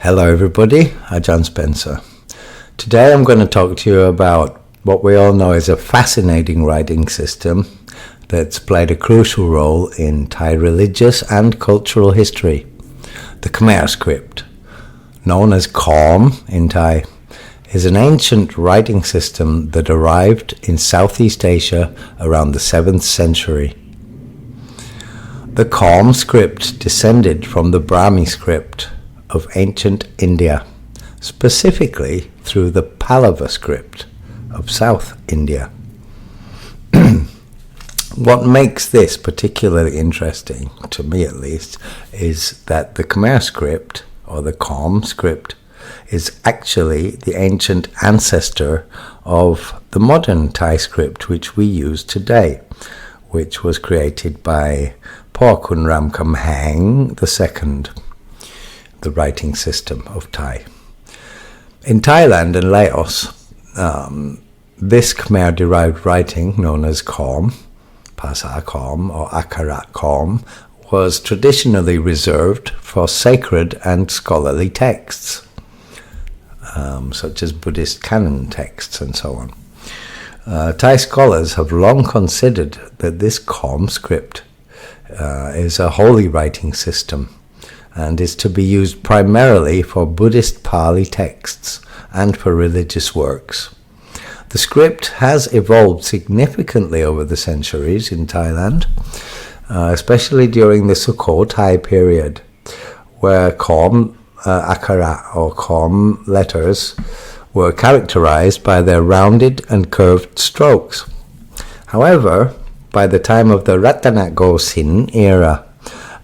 Hello everybody, I'm John Spencer. Today I'm going to talk to you about what we all know is a fascinating writing system that's played a crucial role in Thai religious and cultural history. The Khmer script, known as Khom in Thai, is an ancient writing system that arrived in Southeast Asia around the 7th century. The Khom script descended from the Brahmi script of ancient India, specifically through the Pallava script of South India. What makes this particularly interesting, to me at least, is that the Khmer script, or the Khom script, is actually the ancient ancestor of the modern Thai script which we use today, which was created by Po Khunram Khamhaeng II, the writing system of Thai. In Thailand and Laos, this Khmer-derived writing, known as Khom, Phasa Khom or Akharat Khom, was traditionally reserved for sacred and scholarly texts, such as Buddhist canon texts and so on. Thai scholars have long considered that this Khom script is a holy writing system and is to be used primarily for Buddhist Pali texts and for religious works. The script has evolved significantly over the centuries in Thailand, especially during the Sukoetai period, where Khom Akharat or Khom letters were characterized by their rounded and curved strokes. However, by the time of the Rattanakosin era,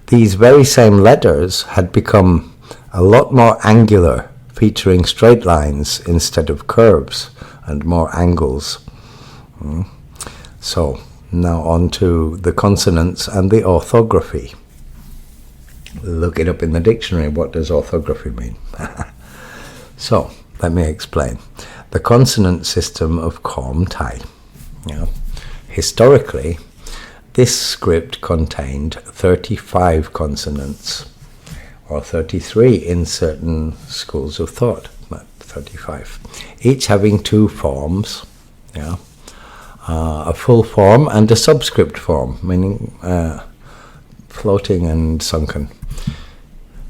these very same letters had become a lot more angular, featuring straight lines instead of curves and more angles. So, now on to the consonants and the orthography. Look it up in the dictionary. What does orthography mean? So, let me explain. The consonant system of Khom Thai. Historically, this script contained 35 consonants, or 33 in certain schools of thought, but 35, each having two forms, a full form and a subscript form, meaning floating and sunken.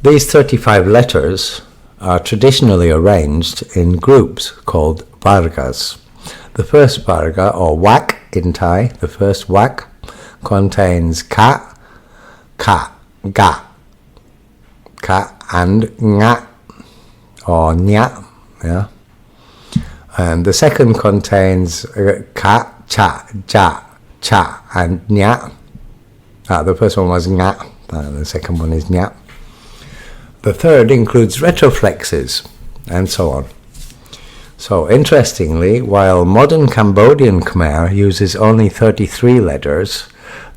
These 35 letters are traditionally arranged in groups called vargas. The first varga, or wak in Thai, the first wak, contains ka, ga, ka and nga, or nya, and the second contains ka, cha, ja, cha, and nya. The first one was nga, the second one is nya. The third includes retroflexes, and so on. So, interestingly, while modern Cambodian Khmer uses only 33 letters,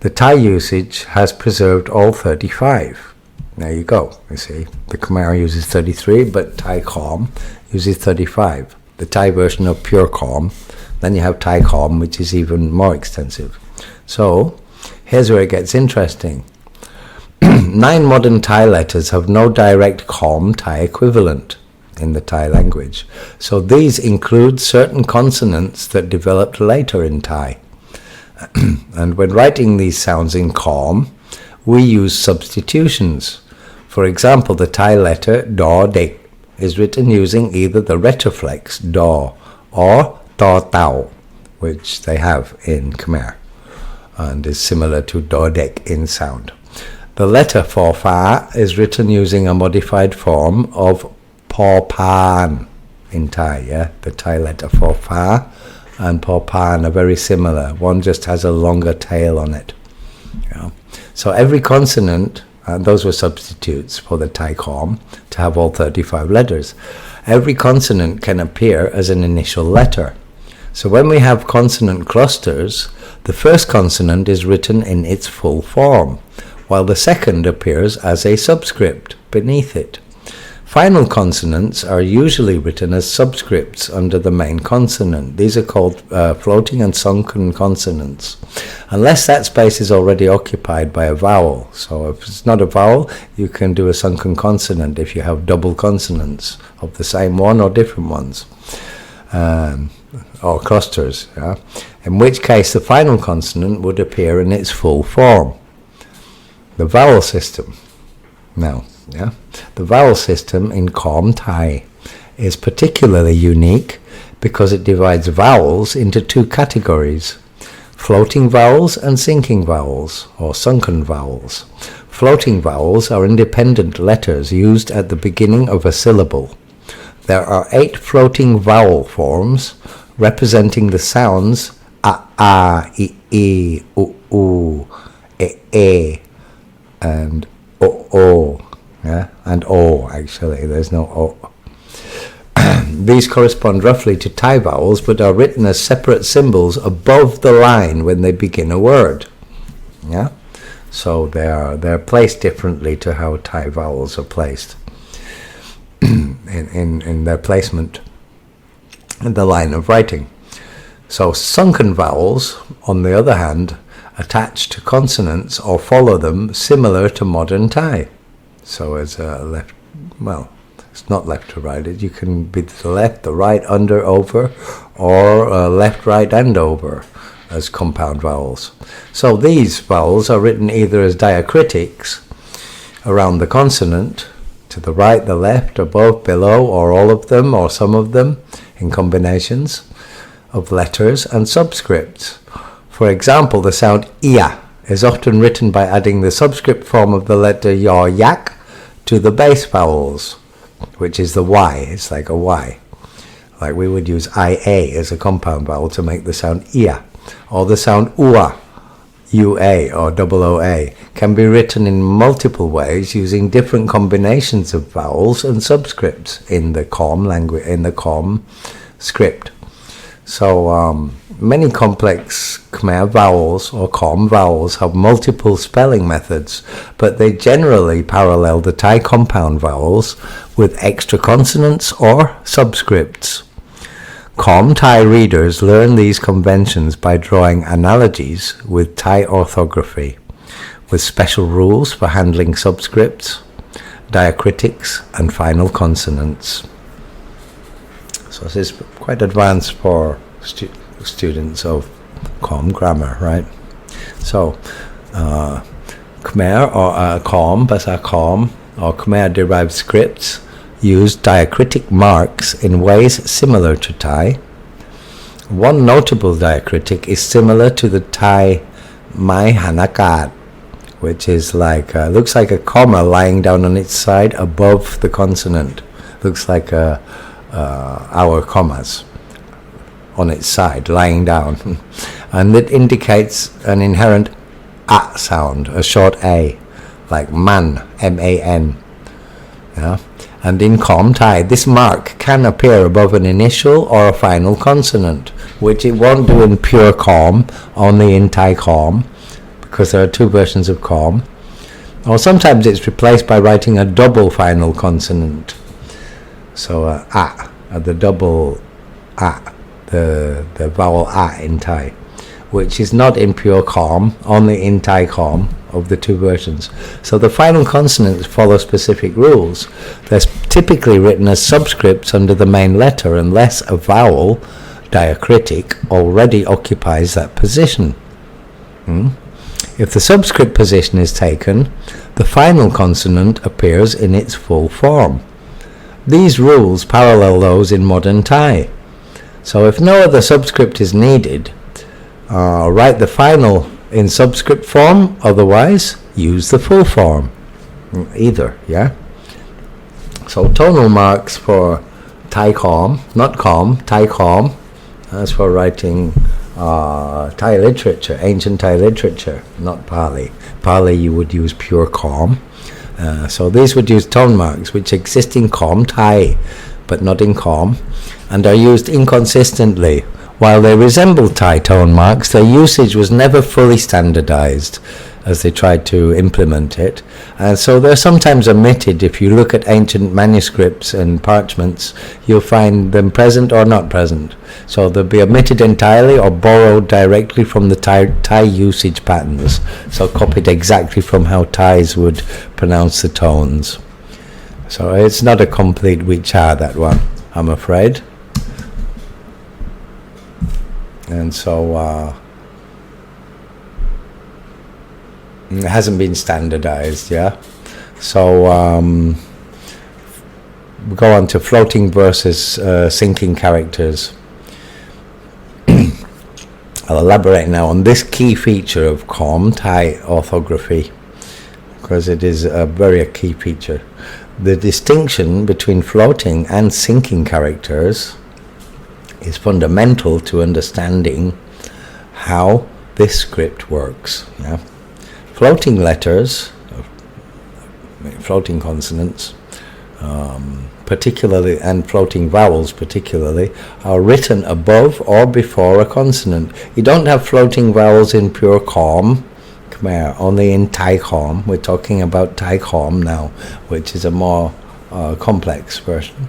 the Thai usage has preserved all 35. There you go, you see. The Khmer uses 33, but Thai Khom uses 35. The Thai version of pure Khom. Then you have Thai Khom, which is even more extensive. So, here's where it gets interesting. 9 modern Thai letters have no direct Khom Thai equivalent in the Thai language. So these include certain consonants that developed later in Thai. And when writing these sounds in Khom, we use substitutions. For example, the Thai letter do dek is written using either the retroflex do or to tau, which they have in Khmer, and is similar to do dek in sound. The letter for fa is written using a modified form of po pan in Thai. The Thai letter for fa and po pan are very similar. One just has a longer tail on it. So every consonant, and those were substitutes for the Thai Khom to have all 35 letters. Every consonant can appear as an initial letter. So when we have consonant clusters, the first consonant is written in its full form, while the second appears as a subscript beneath it. Final consonants are usually written as subscripts under the main consonant. These are called floating and sunken consonants, unless that space is already occupied by a vowel. So if it's not a vowel, you can do a sunken consonant if you have double consonants of the same one or different ones, or clusters, yeah? In which case the final consonant would appear in its full form. The vowel system. Now, yeah, the vowel system in Khom Thai is particularly unique because it divides vowels into two categories: floating vowels and sinking vowels, or sunken vowels. Floating vowels are independent letters used at the beginning of a syllable. There are 8 floating vowel forms representing the sounds a, I, u, e, and o. Yeah, and O, actually, there's no O. These correspond roughly to Thai vowels, but are written as separate symbols above the line when they begin a word. Yeah, so they're placed differently to how Thai vowels are placed in their placement in the line of writing. So sunken vowels, on the other hand, attach to consonants or follow them, similar to modern Thai. So as left, well, it's not left to right. You can be the left, the right, under, over, or left, right, and over as compound vowels. So these vowels are written either as diacritics around the consonant, to the right, the left, above, below, or all of them, or some of them, in combinations of letters and subscripts. For example, the sound ia is often written by adding the subscript form of the letter yaw yak to the base vowels, which is the Y. It's like a Y. Like we would use IA as a compound vowel to make the sound ia. Or the sound ua, UA or OOA, can be written in multiple ways using different combinations of vowels and subscripts in the Khom language, in the Khom script. So many complex Khmer vowels or Khom vowels have multiple spelling methods, but they generally parallel the Thai compound vowels with extra consonants or subscripts. Khom Thai readers learn these conventions by drawing analogies with Thai orthography, with special rules for handling subscripts, diacritics, and final consonants. So this is quite advanced for students of Khom grammar, right? So, Khmer or Khom, Basa Khom, or Khmer derived scripts use diacritic marks in ways similar to Thai. One notable diacritic is similar to the Thai Mai Hanakat, which is like looks like a comma lying down on its side above the consonant. Looks like our commas on its side, lying down. And it indicates an inherent a sound, a short a, like man, M-A-N. Yeah? And in Khom Thai, this mark can appear above an initial or a final consonant, which it won't do in pure Khom, only in Thai Khom, because there are 2 versions of Khom. Or sometimes it's replaced by writing a double final consonant. So a, the double a, the vowel a in Thai, which is not in pure Khom, only in Thai Khom of the 2 versions. So the final consonants follow specific rules. They're typically written as subscripts under the main letter unless a vowel, diacritic, already occupies that position. If the subscript position is taken, the final consonant appears in its full form. These rules parallel those in modern Thai. So if no other subscript is needed, write the final in subscript form, otherwise use the full form. Either, yeah? So tonal marks for Thai Khom, not Khom, Thai Khom, that's for writing Thai literature, ancient Thai literature, not Pali. Pali you would use pure Khom. So these would use tone marks which exist in Khom Thai, but not in Khom, and are used inconsistently. While they resemble Thai tone marks, their usage was never fully standardized, as they tried to implement it. And so they're sometimes omitted. If you look at ancient manuscripts and parchments, you'll find them present or not present. So they'll be omitted entirely or borrowed directly from the Thai usage patterns. So copied exactly from how Thais would pronounce the tones. So it's not a complete Vichar, that one, I'm afraid. And so it hasn't been standardized, yeah. So we go on to floating versus sinking characters. I'll elaborate now on this key feature of Khom, Thai orthography, because it is a very key feature. The distinction between floating and sinking characters is fundamental to understanding how this script works. Yeah? Floating letters, floating consonants, particularly, and floating vowels particularly, are written above or before a consonant. You don't have floating vowels in pure Khom, Khmer, only in Thai Khom. We're talking about Thai Khom now, which is a more complex version.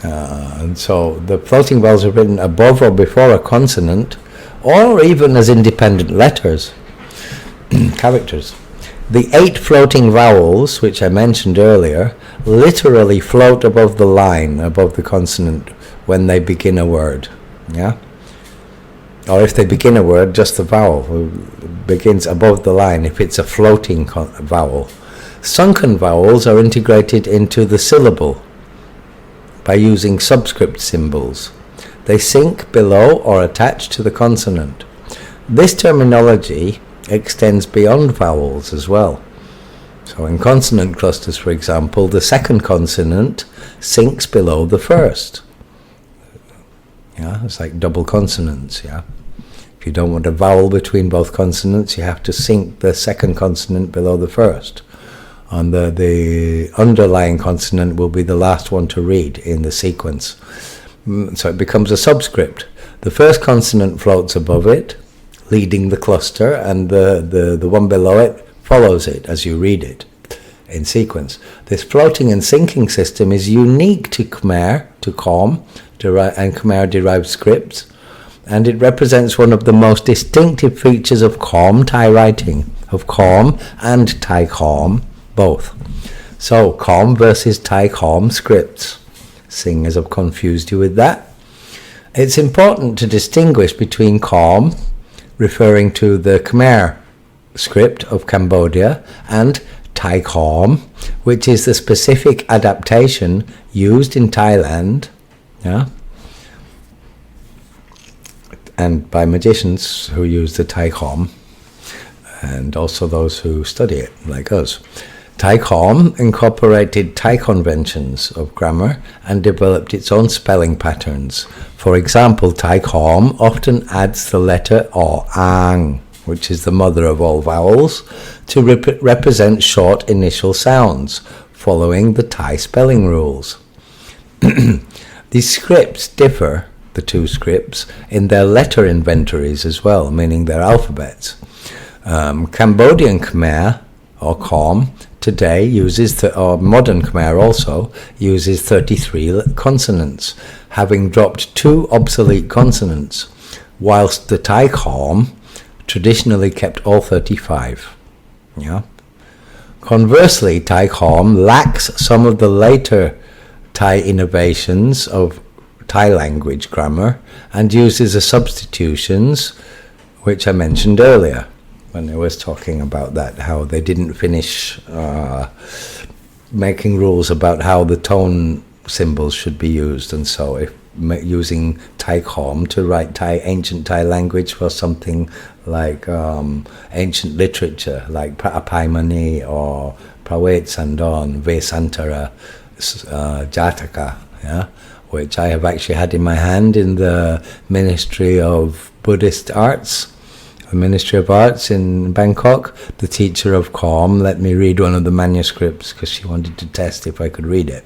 And so the floating vowels are written above or before a consonant, or even as independent letters, characters. The 8 floating vowels, which I mentioned earlier, literally float above the line, above the consonant, when they begin a word. Yeah? Or if they begin a word, just the vowel begins above the line, if it's a floating vowel. Sunken vowels are integrated into the syllable by using subscript symbols. They sink below or attach to the consonant. This terminology extends beyond vowels as well. So in consonant clusters, for example, the second consonant sinks below the first. Yeah, it's like double consonants, yeah. If you don't want a vowel between both consonants, you have to sink the second consonant below the first. And the underlying consonant will be the last one to read in the sequence. So it becomes a subscript. The first consonant floats above it, leading the cluster, and the one below it follows it as you read it in sequence. This floating and sinking system is unique to Khmer, to Khom, and Khmer-derived scripts, and it represents one of the most distinctive features of Khom Thai writing, of Khom and Thai Khom, both. So, Khom versus Thai Khom scripts. Seeing as I've confused you with that. It's important to distinguish between Khom, referring to the Khmer script of Cambodia, and Thai Khom, which is the specific adaptation used in Thailand, yeah, and by magicians who use the Thai Khom, and also those who study it, like us. Thai Khom incorporated Thai conventions of grammar and developed its own spelling patterns. For example, Thai Khom often adds the letter or ang, which is the mother of all vowels, to represent short initial sounds, following the Thai spelling rules. These scripts differ, the two scripts, in their letter inventories as well, meaning their alphabets. Cambodian Khmer, or Khom, today uses, or modern Khmer also, uses 33 consonants, having dropped 2 obsolete consonants, whilst the Thai Khom traditionally kept all 35. Yeah. Conversely, Thai Khom lacks some of the later Thai innovations of Thai language grammar and uses the substitutions which I mentioned earlier when I was talking about that, how they didn't finish making rules about how the tone symbols should be used, and so if using Thai Khom to write ancient Thai language was something like ancient literature, like Prapaimani or Prawet Sandon, Vesantara, Jataka, yeah, which I have actually had in my hand in the Ministry of Buddhist Arts, the Ministry of Arts in Bangkok. The teacher of Khom let me read one of the manuscripts because she wanted to test if I could read it.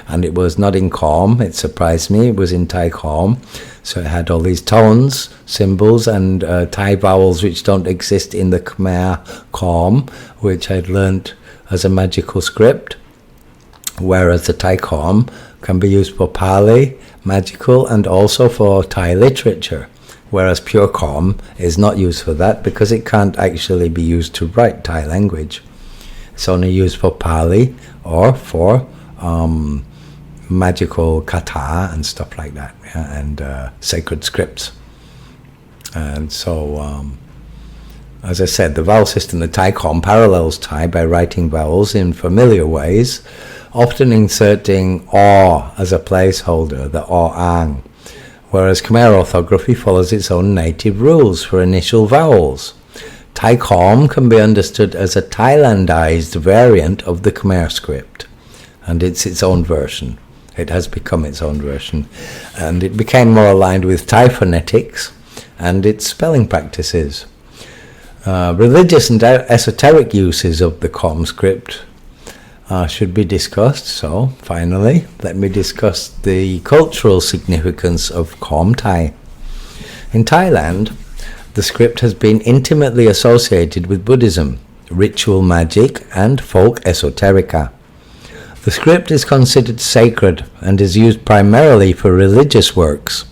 and it was not in Khom. It surprised me. It was in Thai Khom, so it had all these tones, symbols, and Thai vowels which don't exist in the Khmer Khom, which I'd learnt as a magical script, whereas the Thai Khom can be used for Pali, magical, and also for Thai literature, whereas pure Khom is not used for that because it can't actually be used to write Thai language. It's only used for Pali or for magical kata and stuff like that, and sacred scripts. And so, as I said, the vowel system, the Thai Khom, parallels Thai by writing vowels in familiar ways, often inserting or as a placeholder, the or ang, whereas Khmer orthography follows its own native rules for initial vowels. Thai Khom can be understood as a Thailandized variant of the Khmer script, and it's its own version. It has become its own version, and it became more aligned with Thai phonetics and its spelling practices. Religious and esoteric uses of the Khom script should be discussed. So, finally, let me discuss the cultural significance of Khom Thai. In Thailand, the script has been intimately associated with Buddhism, ritual magic, and folk esoterica. The script is considered sacred and is used primarily for religious works.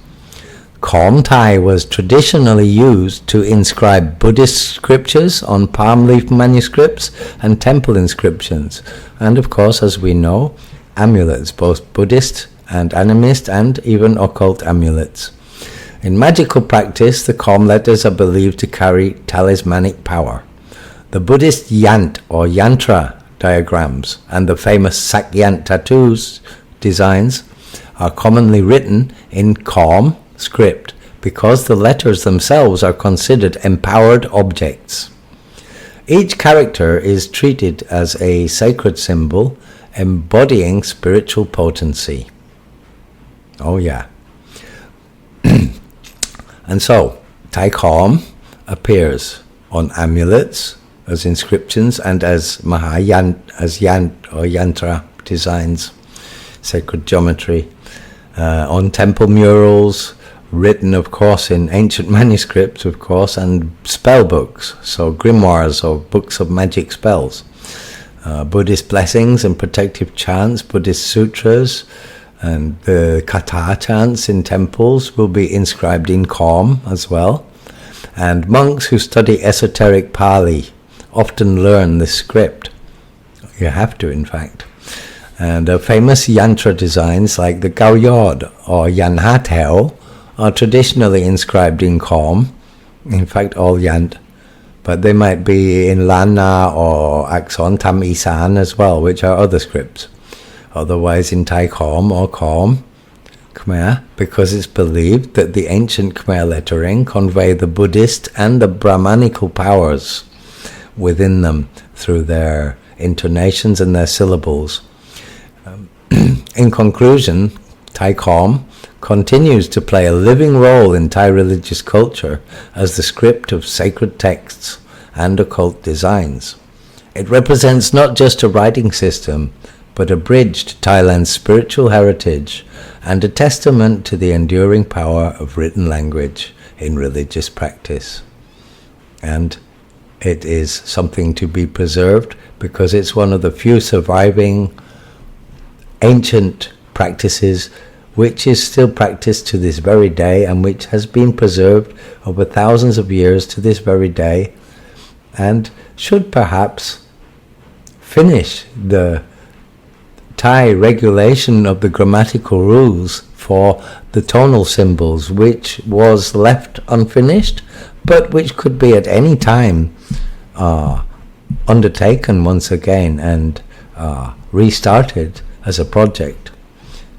Khom Thai was traditionally used to inscribe Buddhist scriptures on palm leaf manuscripts and temple inscriptions, and of course, as we know, amulets, both Buddhist and animist, and even occult amulets. In magical practice, the Khom letters are believed to carry talismanic power. The Buddhist yant or yantra diagrams and the famous sakyant tattoos designs are commonly written in Khom script because the letters themselves are considered empowered objects. Each character is treated as a sacred symbol embodying spiritual potency. Oh yeah. And so, Thai Khom appears on amulets as inscriptions and as yant or yantra designs, sacred geometry, on temple murals, written of course in ancient manuscripts of course, and spell books, so grimoires or books of magic spells, Buddhist blessings and protective chants, Buddhist sutras, and the kata chants in temples will be inscribed in Khom as well. And monks who study esoteric Pali often learn this script. You have to, in fact. And famous yantra designs like the Gao Yod or Yan Ha Teo are traditionally inscribed in Khom. In fact, all yant. But they might be in Lana or Akson Tam Isan as well, which are other scripts. Otherwise in Thai Khom or Khom Khmer, because it's believed that the ancient Khmer lettering convey the Buddhist and the Brahmanical powers within them through their intonations and their syllables. In conclusion, Thai Khom continues to play a living role in Thai religious culture as the script of sacred texts and occult designs. It represents not just a writing system, but a bridge to Thailand's spiritual heritage and a testament to the enduring power of written language in religious practice. And it is something to be preserved because it's one of the few surviving ancient practices which is still practiced to this very day and which has been preserved over thousands of years to this very day, and should perhaps finish the Thai regulation of the grammatical rules for the tonal symbols, which was left unfinished, but which could be at any time undertaken once again and restarted as a project.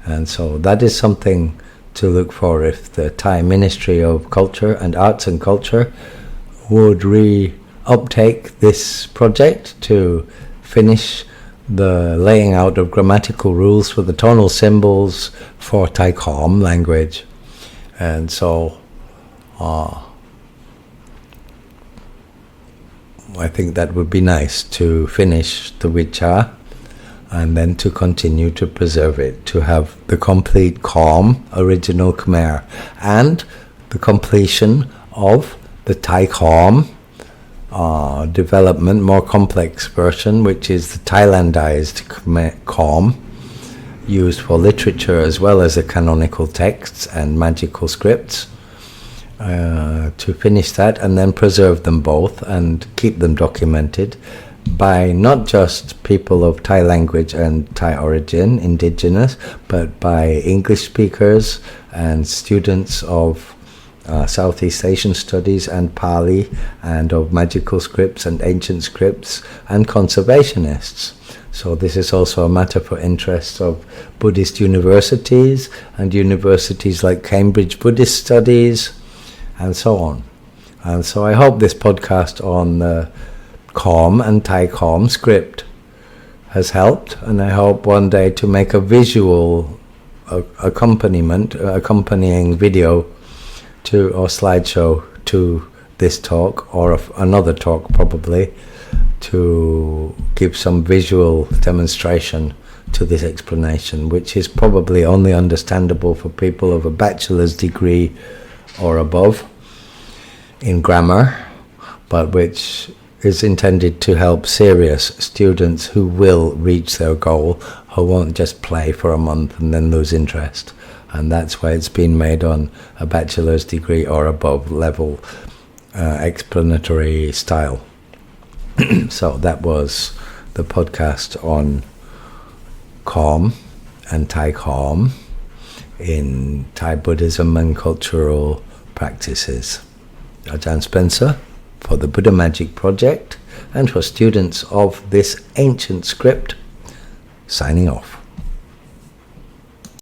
And so that is something to look for if the Thai Ministry of Culture and Arts and Culture would uptake this project to finish the laying out of grammatical rules for the tonal symbols for Thai Khom language. And so I think that would be nice to finish the Vicha and then to continue to preserve it, to have the complete Khom, original Khmer, and the completion of the Thai Khom development, more complex version, which is the Thailandized Khom, used for literature as well as the canonical texts and magical scripts, to finish that and then preserve them both and keep them documented by not just people of Thai language and Thai origin, indigenous, but by English speakers and students of Southeast Asian studies and Pali, and of magical scripts and ancient scripts, and conservationists. So this is also a matter for interest of Buddhist universities and universities like Cambridge Buddhist Studies and so on. And so I hope this podcast on the Khom and Thai Khom script has helped, and I hope one day to make a visual accompanying video to, or slideshow to this talk, or another talk probably, to give some visual demonstration to this explanation, which is probably only understandable for people of a bachelor's degree or above in grammar, but which is intended to help serious students who will reach their goal, who won't just play for a month and then lose interest. And that's why it's been made on a bachelor's degree or above level explanatory style. So that was the podcast on Khom and Thai Khom in Thai Buddhism and cultural practices. Ajahn Spencer for the Buddha Magic Project and for students of this ancient script, signing off.